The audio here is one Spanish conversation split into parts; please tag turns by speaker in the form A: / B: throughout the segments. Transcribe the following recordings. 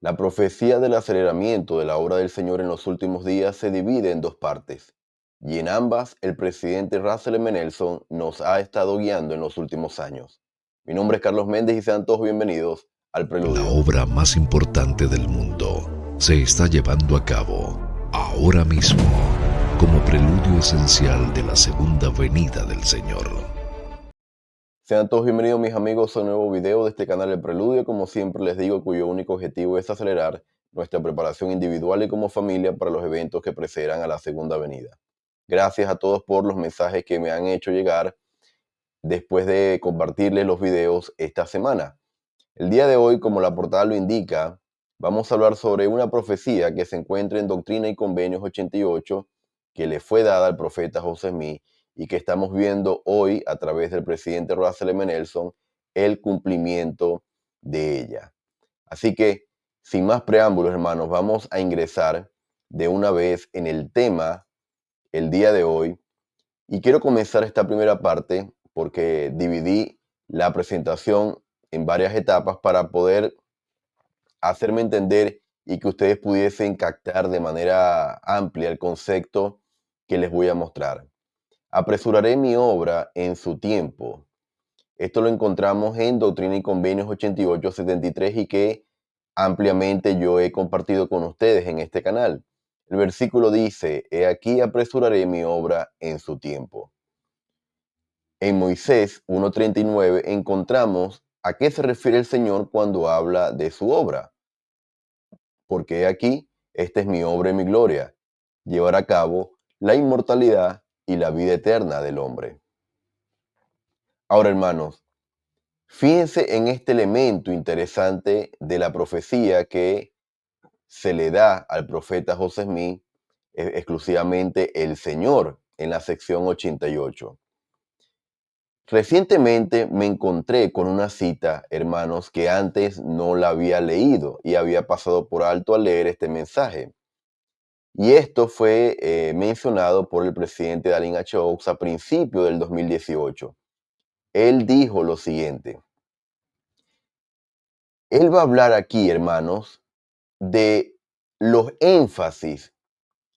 A: La profecía del aceleramiento de la obra del Señor en los últimos días se divide en dos partes, y en ambas el presidente Russell M. Nelson nos ha estado guiando en los últimos años. Mi nombre es Carlos Méndez y sean todos bienvenidos al
B: La
A: Preludio.
B: obra más importante del mundo se está llevando a cabo ahora mismo como preludio esencial de la segunda venida del Señor.
A: Sean todos bienvenidos mis amigos a un nuevo video de este canal El Preludio, como siempre les digo, cuyo único objetivo es acelerar nuestra preparación individual y como familia para los eventos que precederán a la segunda venida. Gracias a todos por los mensajes que me han hecho llegar después de compartirles los videos esta semana. El día de hoy, como la portada lo indica, vamos a hablar sobre una profecía que se encuentra en Doctrina y Convenios 88, que le fue dada al profeta José Smith y que estamos viendo hoy a través del presidente Russell M. Nelson el cumplimiento de ella. Así que, sin más preámbulos, hermanos, vamos a ingresar de una vez en el tema el día de hoy. Y quiero comenzar esta primera parte porque dividí la presentación en varias etapas para poder hacerme entender y que ustedes pudiesen captar de manera amplia el concepto que les voy a mostrar. Apresuraré mi obra en su tiempo. Esto lo encontramos en Doctrina y Convenios 88-73 y que ampliamente yo he compartido con ustedes en este canal. El versículo dice, he aquí apresuraré mi obra en su tiempo. En Moisés 1:39 encontramos a qué se refiere el Señor cuando habla de su obra. Porque he aquí, esta es mi obra y mi gloria, llevar a cabo la inmortalidad y la vida eterna del hombre. Ahora, hermanos, fíjense en este elemento interesante de la profecía que se le da al profeta José Smith, exclusivamente el Señor, en la sección 88. Recientemente me encontré con una cita, hermanos, que antes no la había leído y había pasado por alto al leer este mensaje. Y esto fue mencionado por el presidente Dallin H. Oaks a principios del 2018. Él dijo lo siguiente. Él va a hablar aquí, hermanos, de los énfasis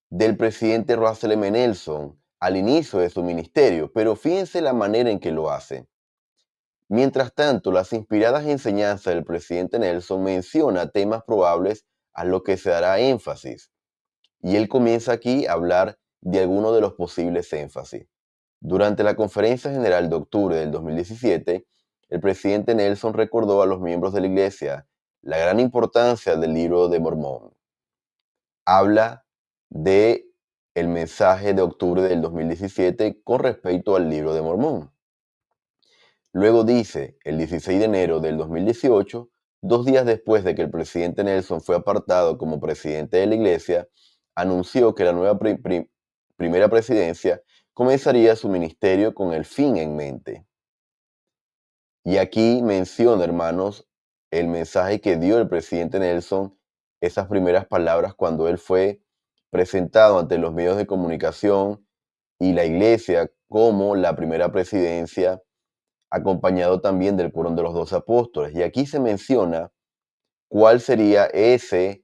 A: del presidente Russell M. Nelson al inicio de su ministerio, pero fíjense la manera en que lo hace. Mientras tanto, las inspiradas enseñanzas del presidente Nelson menciona temas probables a los que se dará énfasis. Y él comienza aquí a hablar de algunos de los posibles énfasis. Durante la Conferencia General de octubre del 2017, el presidente Nelson recordó a los miembros de la iglesia la gran importancia del libro de Mormón. Habla de el mensaje de octubre del 2017 con respecto al libro de Mormón. Luego dice, el 16 de enero del 2018, 2 días después de que el presidente Nelson fue apartado como presidente de la iglesia, anunció que la nueva primera presidencia comenzaría su ministerio con el fin en mente. Y aquí menciona, hermanos, el mensaje que dio el presidente Nelson, esas primeras palabras cuando él fue presentado ante los medios de comunicación y la iglesia como la primera presidencia, acompañado también del quórum de los 12 apóstoles. Y aquí se menciona cuál sería ese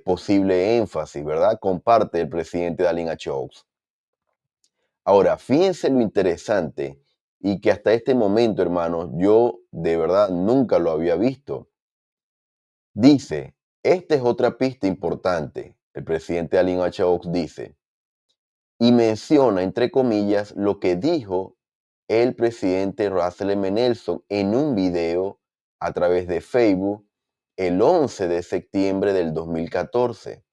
A: posible énfasis, ¿verdad? Comparte el presidente Dallin H. Oaks. Ahora, fíjense lo interesante y que hasta este momento, hermanos, yo de verdad nunca lo había visto. Dice, esta es otra pista importante. El presidente Dallin H. Oaks dice, y menciona, entre comillas, lo que dijo el presidente Russell M. Nelson en un video a través de Facebook el 11 de septiembre del 2014.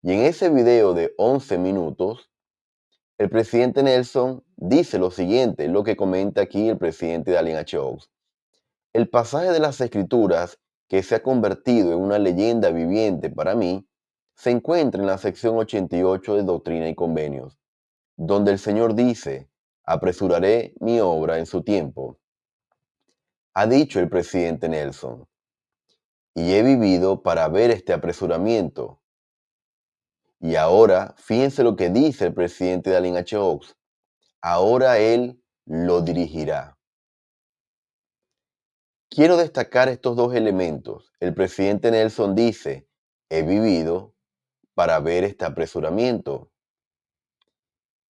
A: Y en ese video de 11 minutos, el presidente Nelson dice lo siguiente, lo que comenta aquí el presidente Dallin H. Oaks. El pasaje de las Escrituras que se ha convertido en una leyenda viviente para mí se encuentra en la sección 88 de Doctrina y Convenios, donde el Señor dice, apresuraré mi obra en su tiempo. Ha dicho el presidente Nelson, y he vivido para ver este apresuramiento. Y ahora, fíjense lo que dice el presidente Dallin H. Oaks, ahora él lo dirigirá. Quiero destacar estos dos elementos. El presidente Nelson dice, he vivido para ver este apresuramiento.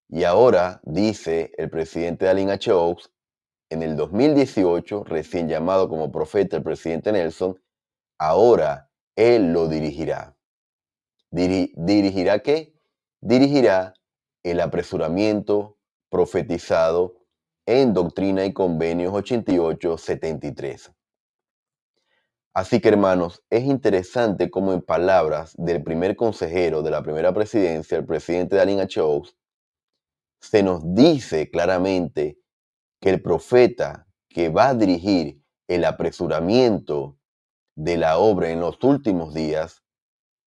A: Y ahora dice el presidente Dallin H. Oaks, en el 2018, recién llamado como profeta el presidente Nelson, ahora él lo dirigirá. ¿Dirigirá qué? Dirigirá el apresuramiento profetizado en Doctrina y Convenios 88-73. Así que, hermanos, es interesante cómo en palabras del primer consejero de la primera presidencia, el presidente Dallin H. Oaks, se nos dice claramente que el profeta que va a dirigir el apresuramiento de la obra en los últimos días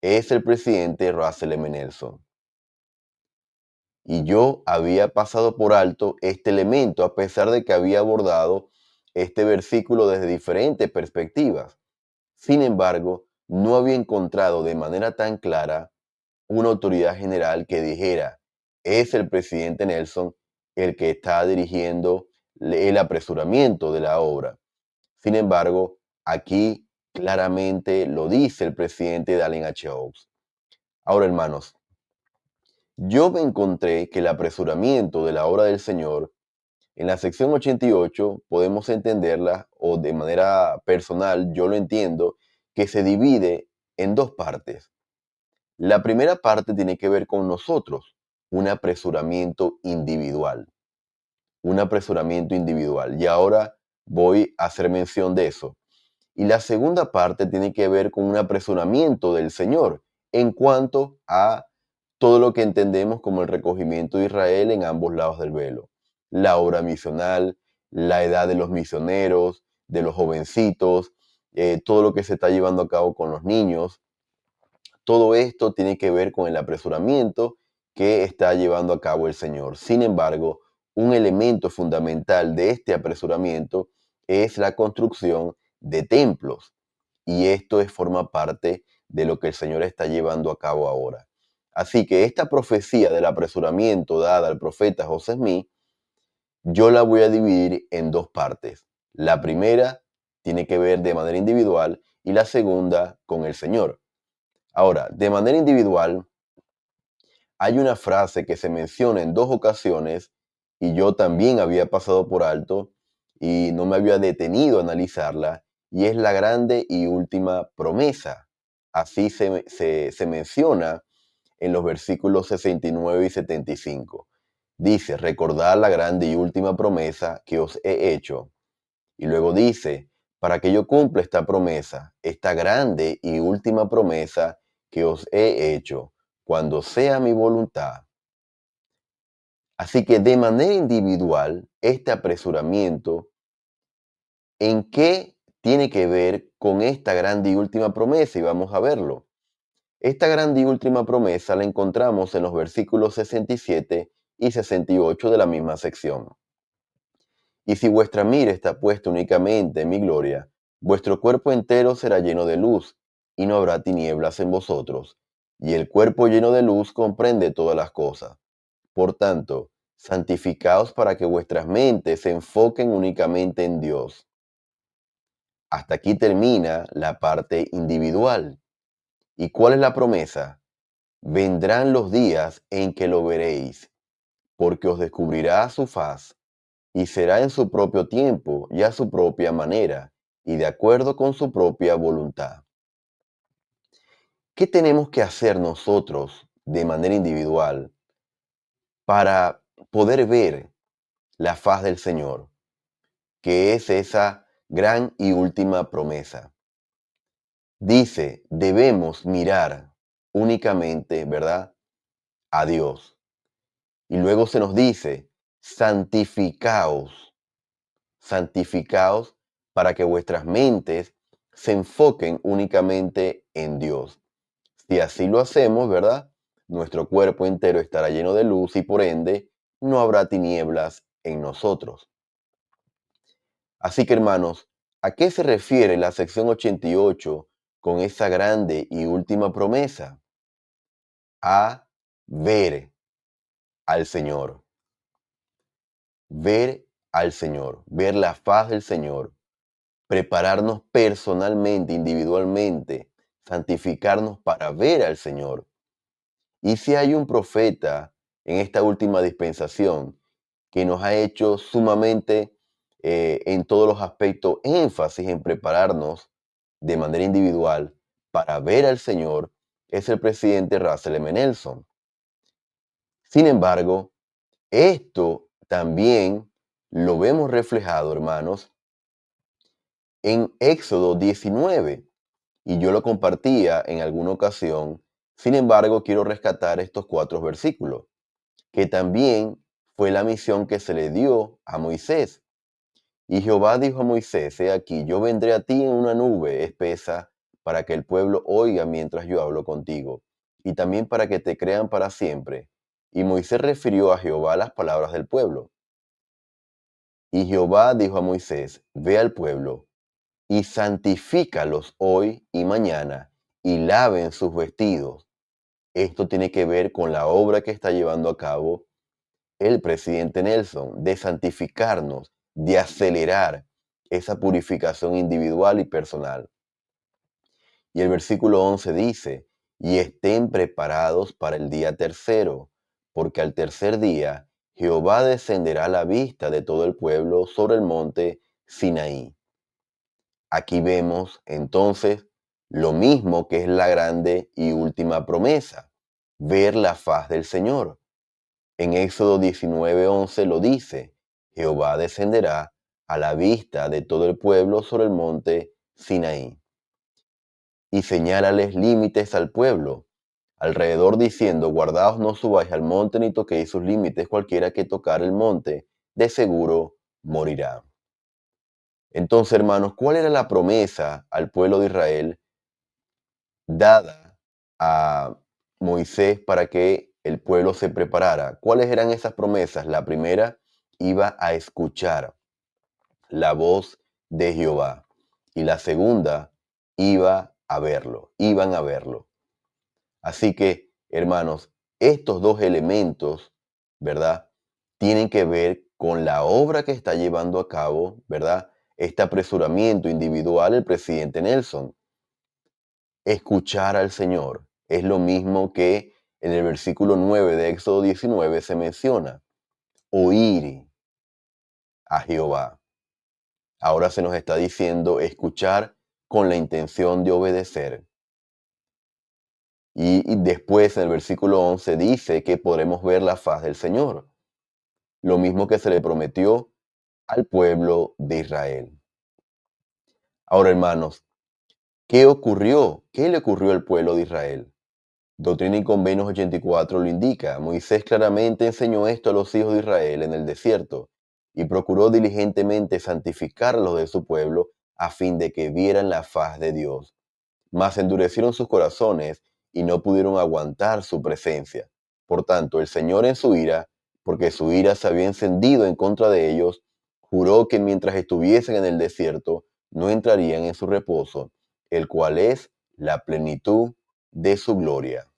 A: es el presidente Russell M. Nelson. Y yo había pasado por alto este elemento a pesar de que había abordado este versículo desde diferentes perspectivas. Sin embargo, no había encontrado de manera tan clara una autoridad general que dijera, es el presidente Nelson el que está dirigiendo el apresuramiento de la obra. Sin embargo, aquí claramente lo dice el presidente Dallin H. Oaks. Ahora, hermanos, yo me encontré que el apresuramiento de la obra del Señor, en la sección 88 podemos entenderla, o de manera personal yo lo entiendo, que se divide en dos partes. La primera parte tiene que ver con nosotros, un apresuramiento individual, un apresuramiento individual. Y ahora voy a hacer mención de eso. Y la segunda parte tiene que ver con un apresuramiento del Señor en cuanto a todo lo que entendemos como el recogimiento de Israel en ambos lados del velo. La obra misional, la edad de los misioneros, de los jovencitos, todo lo que se está llevando a cabo con los niños. Todo esto tiene que ver con el apresuramiento que está llevando a cabo el Señor. Sin embargo, un elemento fundamental de este apresuramiento es la construcción de templos. Y esto forma parte de lo que el Señor está llevando a cabo ahora. Así que esta profecía del apresuramiento dada al profeta José Smith, yo la voy a dividir en dos partes. La primera tiene que ver de manera individual y la segunda con el Señor. Ahora, de manera individual, hay una frase que se menciona en dos ocasiones y yo también había pasado por alto y no me había detenido a analizarla, y es la grande y última promesa. Así se menciona en los versículos 69 y 75. Dice, recordad la grande y última promesa que os he hecho. Y luego dice, para que yo cumpla esta promesa, esta grande y última promesa que os he hecho, cuando sea mi voluntad. Así que de manera individual, este apresuramiento, ¿en qué tiene que ver con esta grande y última promesa? Y vamos a verlo. Esta grande y última promesa la encontramos en los versículos 67 y 68 de la misma sección. Y si vuestra mira está puesta únicamente en mi gloria, vuestro cuerpo entero será lleno de luz, y no habrá tinieblas en vosotros. Y el cuerpo lleno de luz comprende todas las cosas. Por tanto, santificaos para que vuestras mentes se enfoquen únicamente en Dios. Hasta aquí termina la parte individual. ¿Y cuál es la promesa? Vendrán los días en que lo veréis, porque os descubrirá su faz, y será en su propio tiempo y a su propia manera, y de acuerdo con su propia voluntad. ¿Qué tenemos que hacer nosotros de manera individual para poder ver la faz del Señor, que es esa gran y última promesa? Dice, debemos mirar únicamente, ¿verdad?, a Dios. Y luego se nos dice, santificaos, santificaos para que vuestras mentes se enfoquen únicamente en Dios. Si así lo hacemos, ¿verdad? Nuestro cuerpo entero estará lleno de luz y por ende no habrá tinieblas en nosotros. Así que, hermanos, ¿a qué se refiere la sección 88 con esa grande y última promesa? A ver al Señor. Ver al Señor, ver la faz del Señor. prepararnos personalmente, individualmente, santificarnos para ver al Señor. Y si hay un profeta en esta última dispensación que nos ha hecho sumamente en todos los aspectos énfasis en prepararnos de manera individual para ver al Señor, es el presidente Russell M. Nelson. Sin embargo, esto también lo vemos reflejado, hermanos, en Éxodo 19, y yo lo compartía en alguna ocasión. Sin embargo, quiero rescatar estos 4 versículos, que también fue la misión que se le dio a Moisés. Y Jehová dijo a Moisés: he aquí, yo vendré a ti en una nube espesa para que el pueblo oiga mientras yo hablo contigo, y también para que te crean para siempre. Y Moisés refirió a Jehová las palabras del pueblo. Y Jehová dijo a Moisés: ve al pueblo y santifícalos hoy y mañana, y laven sus vestidos. Esto tiene que ver con la obra que está llevando a cabo el presidente Nelson, de santificarnos, de acelerar esa purificación individual y personal. Y el versículo 11 dice: y estén preparados para el día tercero, porque al tercer día Jehová descenderá a la vista de todo el pueblo sobre el monte Sinaí. Aquí vemos entonces lo mismo que es la grande y última promesa: ver la faz del Señor. En Éxodo 19:11 lo dice: Jehová descenderá a la vista de todo el pueblo sobre el monte Sinaí. Y señálales límites al pueblo alrededor, diciendo: guardaos, no subáis al monte ni toquéis sus límites, cualquiera que tocar el monte, de seguro morirá. Entonces, hermanos, ¿cuál era la promesa al pueblo de Israel dada a Moisés para que el pueblo se preparara? ¿Cuáles eran esas promesas? La primera: iba a escuchar la voz de Jehová. Y la segunda: iban a verlo. Así que, hermanos, estos dos elementos, ¿verdad?, tienen que ver con la obra que está llevando a cabo, ¿verdad?, este apresuramiento individual el presidente Nelson. Escuchar al Señor es lo mismo que en el versículo 9 de Éxodo 19 se menciona: oír a Jehová. Ahora se nos está diciendo escuchar con la intención de obedecer. Y después en el versículo 11 dice que podremos ver la faz del Señor, lo mismo que se le prometió al pueblo de Israel. Ahora, hermanos, ¿qué ocurrió? ¿Qué le ocurrió al pueblo de Israel? Doctrina y Convenios 84 lo indica. Moisés claramente enseñó esto a los hijos de Israel en el desierto y procuró diligentemente santificarlos de su pueblo a fin de que vieran la faz de Dios. Mas endurecieron sus corazones y no pudieron aguantar su presencia. Por tanto, el Señor en su ira, porque su ira se había encendido en contra de ellos, juró que mientras estuviesen en el desierto no entrarían en su reposo, el cual es la plenitud de su gloria.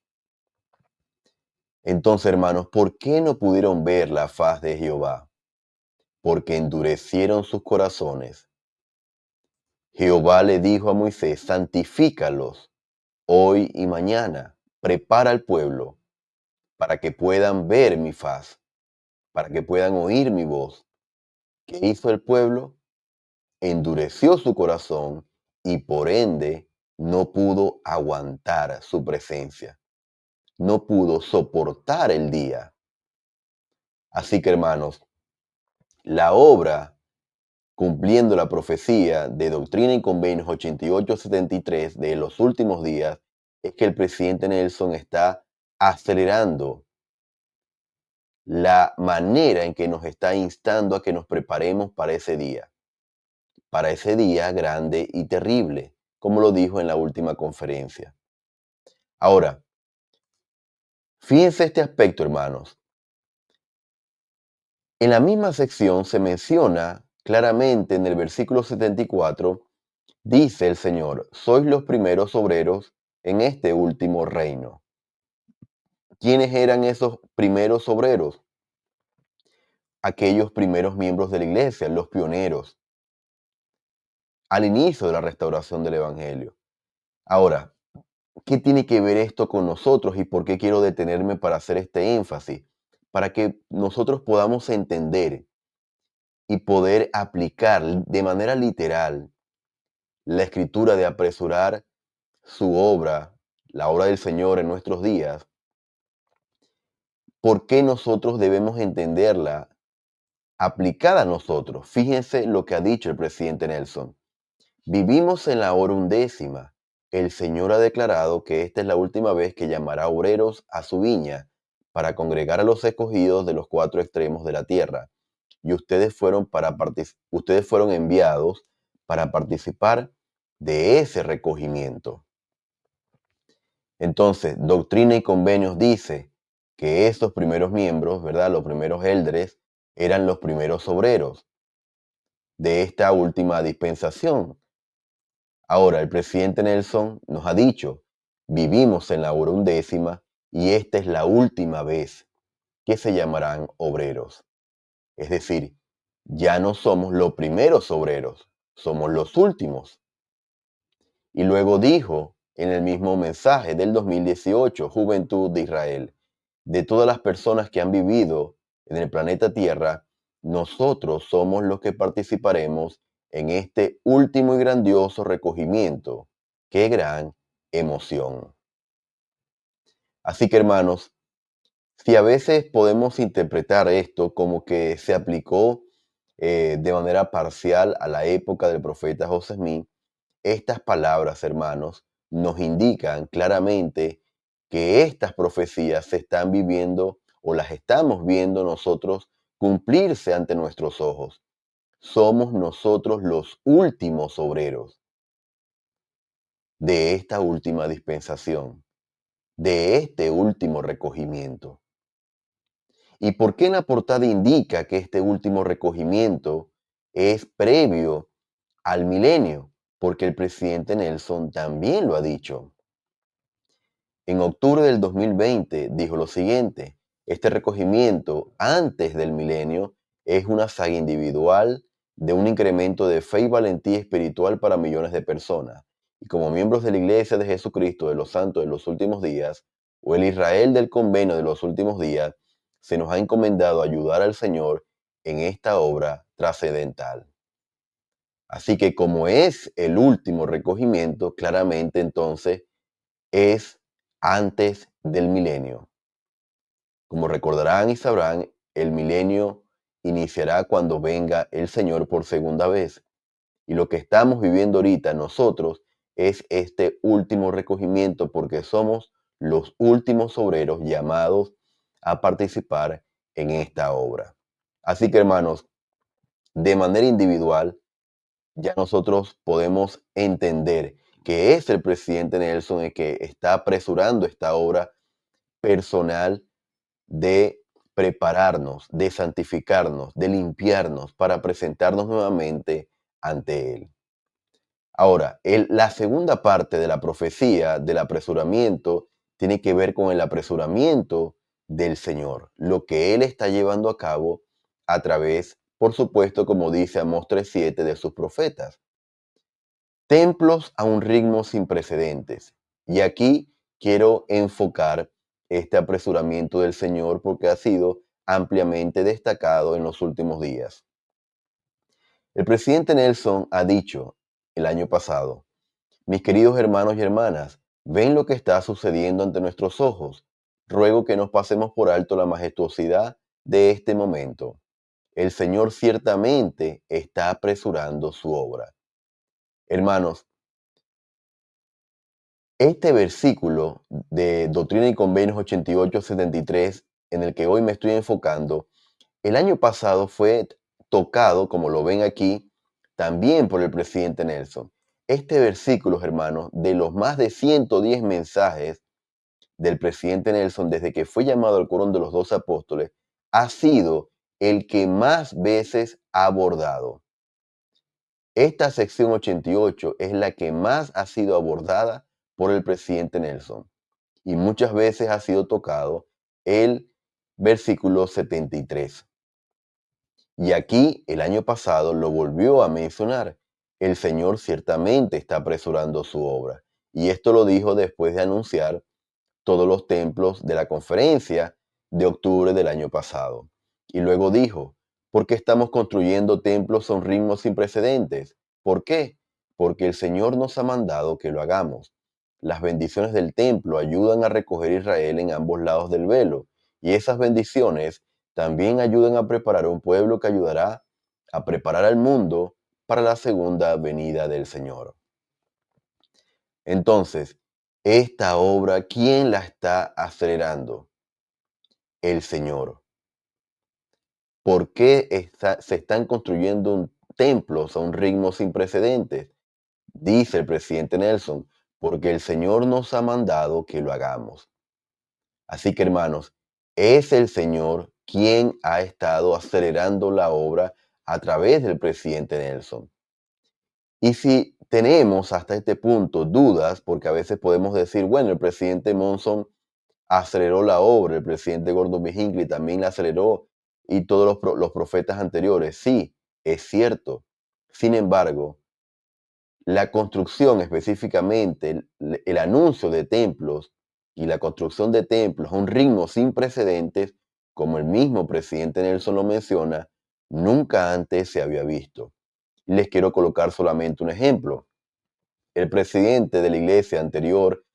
A: Entonces, hermanos, ¿por qué no pudieron ver la faz de Jehová? Porque endurecieron sus corazones. Jehová le dijo a Moisés: santifícalos hoy y mañana, prepara al pueblo para que puedan ver mi faz, para que puedan oír mi voz. ¿Qué hizo el pueblo? Endureció su corazón y por ende no pudo aguantar su presencia, no pudo soportar el día. Así que, hermanos, la obra cumpliendo la profecía de Doctrina y Convenios 88-73 de los últimos días es que el presidente Nelson está acelerando la manera en que nos está instando a que nos preparemos para ese día grande y terrible, como lo dijo en la última conferencia. Ahora, fíjense este aspecto, hermanos. En la misma sección se menciona claramente en el versículo 74, dice el Señor: sois los primeros obreros en este último reino. ¿Quiénes eran esos primeros obreros? Aquellos primeros miembros de la iglesia, los pioneros. al inicio de la restauración del Evangelio. Ahora, ¿qué tiene que ver esto con nosotros y por qué quiero detenerme para hacer este énfasis? Para que nosotros podamos entender y poder aplicar de manera literal la escritura de apresurar su obra, la obra del Señor en nuestros días. ¿Por qué nosotros debemos entenderla aplicada a nosotros? Fíjense lo que ha dicho el presidente Nelson. Vivimos en la hora undécima. El Señor ha declarado que esta es la última vez que llamará obreros a su viña para congregar a los escogidos de los cuatro extremos de la tierra. Y ustedes fueron enviados para participar de ese recogimiento. Entonces, Doctrina y Convenios dice que estos primeros miembros, ¿verdad? Los primeros élderes eran los primeros obreros de esta última dispensación. Ahora, el presidente Nelson nos ha dicho, vivimos en la hora undécima y esta es la última vez que se llamarán obreros. Es decir, ya no somos los primeros obreros, somos los últimos. Y luego dijo en el mismo mensaje del 2018, Juventud de Israel, de todas las personas que han vivido en el planeta Tierra, nosotros somos los que participaremos en este último y grandioso recogimiento. ¡Qué gran emoción! Así que hermanos, si a veces podemos interpretar esto como que se aplicó de manera parcial a la época del profeta José Smith, estas palabras, hermanos, nos indican claramente que estas profecías se están viviendo o las estamos viendo nosotros cumplirse ante nuestros ojos. Somos nosotros los últimos obreros de esta última dispensación, de este último recogimiento. ¿Y por qué en la portada indica que este último recogimiento es previo al milenio? Porque el presidente Nelson también lo ha dicho. En octubre del 2020 dijo lo siguiente: este recogimiento antes del milenio es una saga individual de un incremento de fe y valentía espiritual para millones de personas. Y como miembros de la Iglesia de Jesucristo de los Santos de los últimos días, o el Israel del convenio de los últimos días, se nos ha encomendado ayudar al Señor en esta obra trascendental. Así que como es el último recogimiento, claramente entonces es antes del milenio. Como recordarán y sabrán, el milenio iniciará cuando venga el Señor por segunda vez. Y lo que estamos viviendo ahorita nosotros es este último recogimiento porque somos los últimos obreros llamados a participar en esta obra. Así que hermanos, de manera individual, ya nosotros podemos entender que es el presidente Nelson el que está apresurando esta obra personal de prepararnos, de santificarnos, de limpiarnos para presentarnos nuevamente ante Él. Ahora, la segunda parte de la profecía del apresuramiento tiene que ver con el apresuramiento del Señor, lo que Él está llevando a cabo a través, por supuesto, como dice Amós 3:7 de sus profetas. Templos a un ritmo sin precedentes. Y aquí quiero enfocar este apresuramiento del Señor porque ha sido ampliamente destacado en los últimos días. El presidente Nelson ha dicho el año pasado: mis queridos hermanos y hermanas, ven lo que está sucediendo ante nuestros ojos. Ruego que nos pasemos por alto la majestuosidad de este momento. El Señor ciertamente está apresurando su obra. Hermanos, este versículo de Doctrina y Convenios 88-73, en el que hoy me estoy enfocando, el año pasado fue tocado, como lo ven aquí, también por el presidente Nelson. Este versículo, hermanos, de los más de 110 mensajes del presidente Nelson desde que fue llamado al Quórum de los 12 apóstoles, ha sido el que más veces ha abordado. Esta sección 88 es la que más ha sido abordada por el presidente Nelson y muchas veces ha sido tocado el versículo 73. Y aquí el año pasado lo volvió a mencionar el Señor ciertamente está apresurando su obra. Y esto lo dijo después de anunciar todos los templos de la conferencia de octubre del año pasado. Y luego dijo, ¿por qué estamos construyendo templos a un ritmo sin precedentes? ¿Por qué? Porque el Señor nos ha mandado que lo hagamos. Las bendiciones del templo ayudan a recoger Israel en ambos lados del velo, y esas bendiciones también ayudan a preparar un pueblo que ayudará a preparar al mundo para la segunda venida del Señor. Entonces, esta obra, ¿quién la está acelerando? El Señor. ¿Por qué se están construyendo templos a un ritmo sin precedentes? Dice el presidente Nelson, porque el Señor nos ha mandado que lo hagamos. Así que, hermanos, es el Señor quien ha estado acelerando la obra a través del presidente Nelson. Y si tenemos hasta este punto dudas, porque a veces podemos decir, bueno, el presidente Monson aceleró la obra, el presidente Gordon B. Hinckley también la aceleró, y todos los profetas anteriores. Sí, es cierto. Sin embargo, la construcción específicamente, el anuncio de templos y la construcción de templos a un ritmo sin precedentes, como el mismo presidente Nelson lo menciona, nunca antes se había visto. Les quiero colocar solamente un ejemplo. El presidente de la iglesia anterior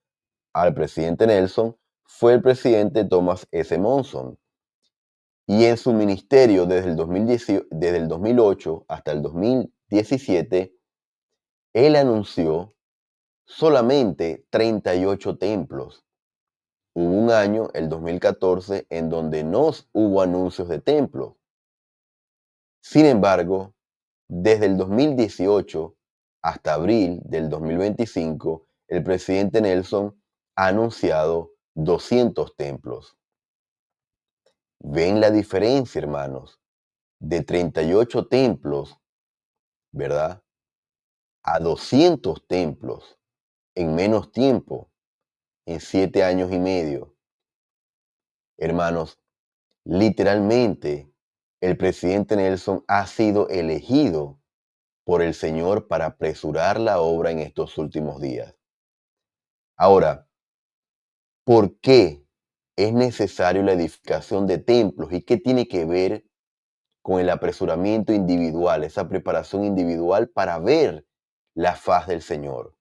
A: al presidente Nelson fue el presidente Thomas S. Monson. Y en su ministerio desde el 2008 hasta el 2017, él anunció solamente 38 templos. Hubo un año, el 2014, en donde no hubo anuncios de templos. Sin embargo, desde el 2018 hasta abril del 2025, el presidente Nelson ha anunciado 200 templos. ¿Ven la diferencia, hermanos? De 38 templos, ¿verdad? A 200 templos en menos tiempo, en 7 años y medio. Hermanos, literalmente, el presidente Nelson ha sido elegido por el Señor para apresurar la obra en estos últimos días. Ahora, ¿por qué es necesario la edificación de templos y qué tiene que ver con el apresuramiento individual, esa preparación individual para ver la faz del Señor?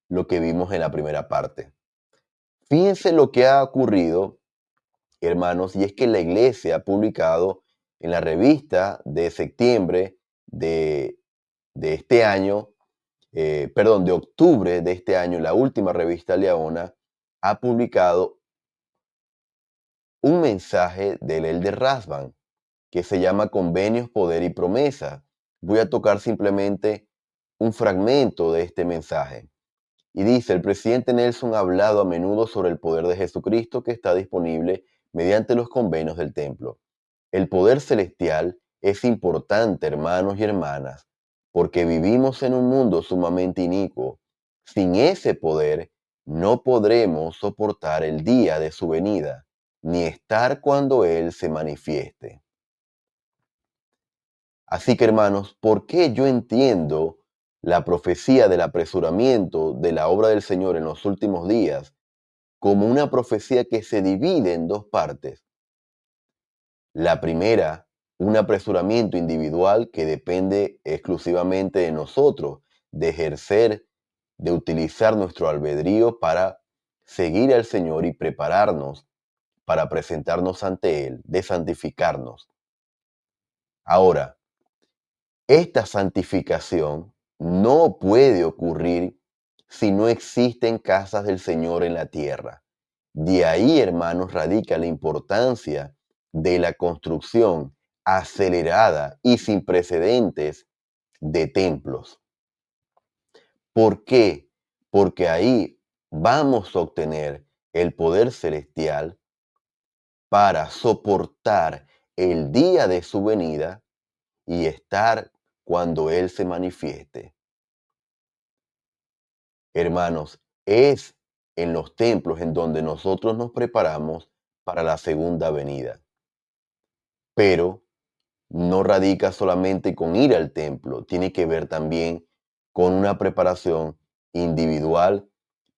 A: Lo que vimos en la primera parte. Fíjense lo que ha ocurrido, hermanos, y es que la iglesia ha publicado en la revista de septiembre de este año, de octubre de este año, la última revista Leona, ha publicado un mensaje del Elder Rasband que se llama Convenios, Poder y Promesa. Voy a tocar simplemente un fragmento de este mensaje. Y dice, el presidente Nelson ha hablado a menudo sobre el poder de Jesucristo que está disponible mediante los convenios del templo. El poder celestial es importante, hermanos y hermanas, porque vivimos en un mundo sumamente inicuo. Sin ese poder, no podremos soportar el día de su venida, ni estar cuando Él se manifieste. Así que, hermanos, ¿por qué yo entiendo la profecía del apresuramiento de la obra del Señor en los últimos días como una profecía que se divide en dos partes? La primera, un apresuramiento individual que depende exclusivamente de nosotros, de ejercer, de utilizar nuestro albedrío para seguir al Señor y prepararnos para presentarnos ante Él, de santificarnos. Ahora, esta santificación no puede ocurrir si no existen casas del Señor en la tierra. De ahí, hermanos, radica la importancia de la construcción acelerada y sin precedentes de templos. ¿Por qué? Porque ahí vamos a obtener el poder celestial para soportar el día de su venida y estar cuando Él se manifieste. Hermanos, es en los templos en donde nosotros nos preparamos para la segunda venida. Pero no radica solamente con ir al templo, tiene que ver también con una preparación individual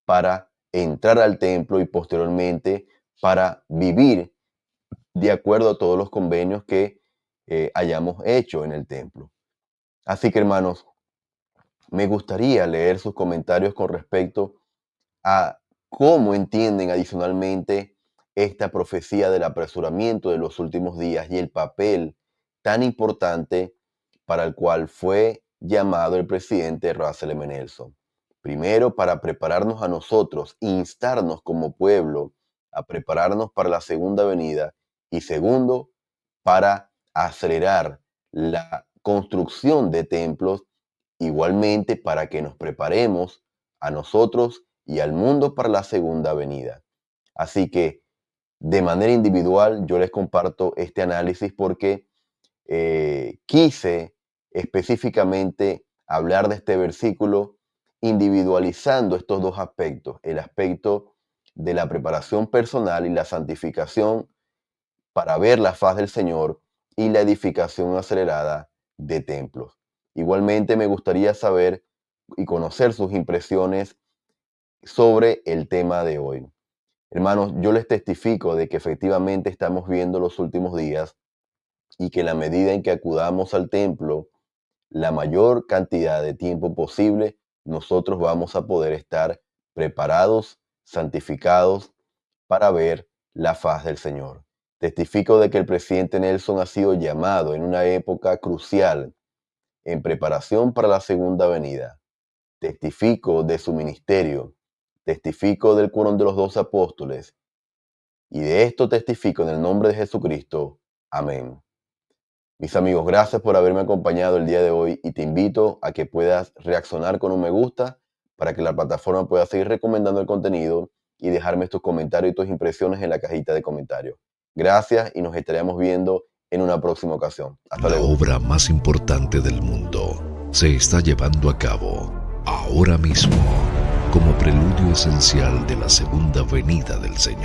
A: para entrar al templo y posteriormente para vivir de acuerdo a todos los convenios que hayamos hecho en el templo. Así que, hermanos, me gustaría leer sus comentarios con respecto a cómo entienden adicionalmente esta profecía del apresuramiento de los últimos días y el papel tan importante para el cual fue llamado el presidente Russell M. Nelson. Primero, para prepararnos a nosotros, instarnos como pueblo a prepararnos para la segunda venida. Y segundo, para acelerar la construcción de templos, igualmente para que nos preparemos a nosotros y al mundo para la segunda venida. Así que de manera individual yo les comparto este análisis porque quise específicamente hablar de este versículo individualizando estos dos aspectos, el aspecto de la preparación personal y la santificación para ver la faz del Señor y la edificación acelerada de templos. Igualmente me gustaría saber y conocer sus impresiones sobre el tema de hoy. Hermanos, yo les testifico de que efectivamente estamos viendo los últimos días y que en la medida en que acudamos al templo, la mayor cantidad de tiempo posible, nosotros vamos a poder estar preparados, santificados para ver la faz del Señor. Testifico de que el presidente Nelson ha sido llamado en una época crucial en preparación para la segunda venida. Testifico de su ministerio, testifico del quórum de los 12 apóstoles, y de esto testifico en el nombre de Jesucristo. Amén. Mis amigos, gracias por haberme acompañado el día de hoy y te invito a que puedas reaccionar con un me gusta para que la plataforma pueda seguir recomendando el contenido y dejarme tus comentarios y tus impresiones en la cajita de comentarios. Gracias y nos estaremos viendo en una próxima ocasión. Hasta
B: La
A: luego.
B: obra más importante del mundo se está llevando a cabo ahora mismo como preludio esencial de la segunda venida del Señor.